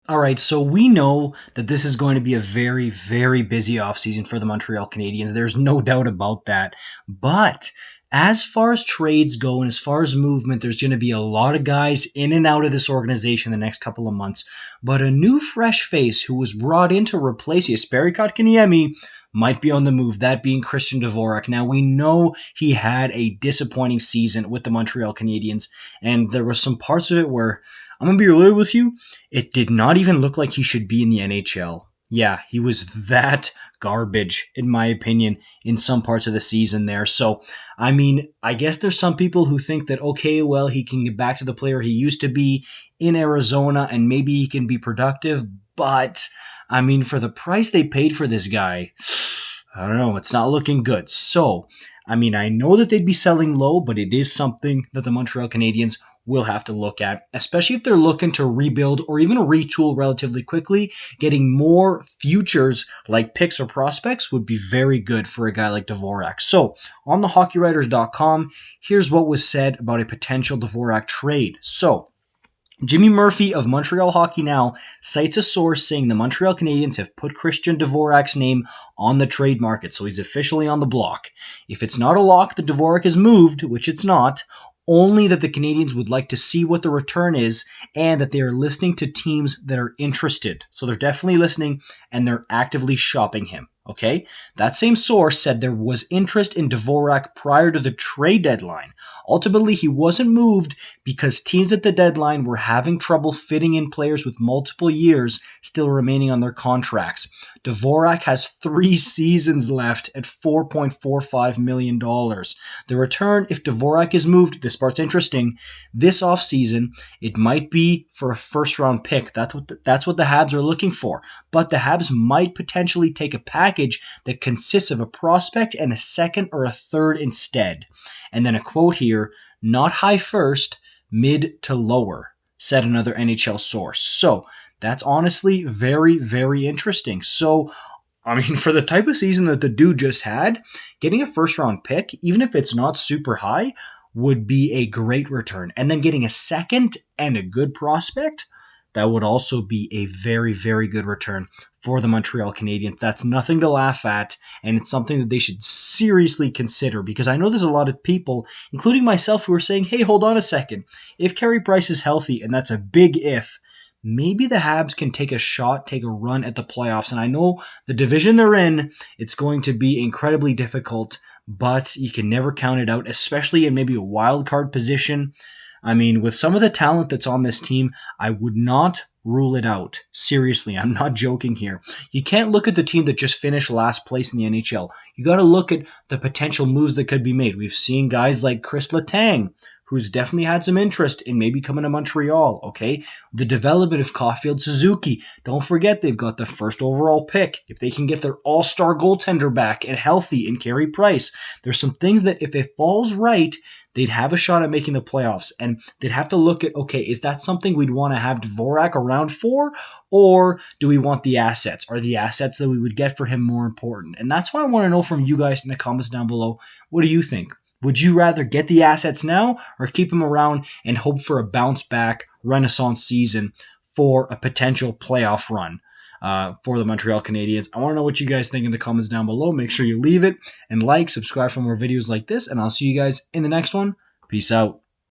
All right, so we know that this is going to be a very, very busy offseason for the Montreal Canadiens. There's no doubt about that. But as far as trades go and as far as movement, there's going to be a lot of guys in and out of this organization the next couple of months. But a new fresh face who was brought in to replace Jesperi Kotkaniemi might be on the move, that being Christian Dvorak. Now, we know he had a disappointing season with the Montreal Canadiens, and there were some parts of it where, I'm going to be real with you, it did not even look like he should be in the NHL. Yeah, he was that garbage, in my opinion, in some parts of the season there. So, I mean, I guess there's some people who think that, okay, well, he can get back to the player he used to be in Arizona and maybe he can be productive. But, I mean, for the price they paid for this guy, I don't know, it's not looking good. So, I mean, I know that they'd be selling low, but it is something that the Montreal Canadiens will have to look at, especially if they're looking to rebuild or even retool relatively quickly. Getting more futures like picks or prospects would be very good for a guy like Dvorak. So, on the HockeyWriters.com, here's what was said about a potential Dvorak trade. So, Jimmy Murphy of Montreal Hockey Now cites a source saying the Montreal Canadiens have put Christian Dvorak's name on the trade market, so he's officially on the block. If it's not a lock that Dvorak is moved, which it's not, only that the Canadiens would like to see what the return is and that they are listening to teams that are interested. So they're definitely listening and they're actively shopping him. Okay? That same source said there was interest in Dvorak prior to the trade deadline. Ultimately, he wasn't moved because teams at the deadline were having trouble fitting in players with multiple years still remaining on their contracts. Dvorak has 3 seasons left at $4.45 million. The return, if Dvorak is moved, this part's interesting, this offseason, it might be for a first-round pick. That's what the Habs are looking for. But the Habs might potentially take a package that consists of a prospect and a second or a third instead. And then a quote here, not high first, mid to lower, said another NHL source. So that's honestly very, very interesting. So, I mean, for the type of season that the dude just had, getting a first round pick, even if it's not super high, would be a great return. And then getting a second and a good prospect, that would also be a very, very good return for the Montreal Canadiens. That's nothing to laugh at, and it's something that they should seriously consider, because I know there's a lot of people, including myself, who are saying, hey, hold on a second. If Carey Price is healthy, and that's a big if, maybe the Habs can take a shot, take a run at the playoffs. And I know the division they're in, it's going to be incredibly difficult, but you can never count it out, especially in maybe a wild card position. I mean, with some of the talent that's on this team, I would not rule it out. Seriously, I'm not joking here. You can't look at the team that just finished last place in the NHL. You got to look at the potential moves that could be made. We've seen guys like Chris Letang, who's definitely had some interest in maybe coming to Montreal, okay? The development of Caufield, Suzuki. Don't forget they've got the first overall pick. If they can get their all-star goaltender back and healthy in Carey Price, there's some things that if it falls right, they'd have a shot at making the playoffs. And they'd have to look at, okay, is that something we'd want to have Dvorak around for? Or do we want the assets? Are the assets that we would get for him more important? And that's why I want to know from you guys in the comments down below. What do you think? Would you rather get the assets now or keep them around and hope for a bounce back renaissance season for a potential playoff run for the Montreal Canadiens? I want to know what you guys think in the comments down below. Make sure you leave it and like, subscribe for more videos like this, and I'll see you guys in the next one. Peace out.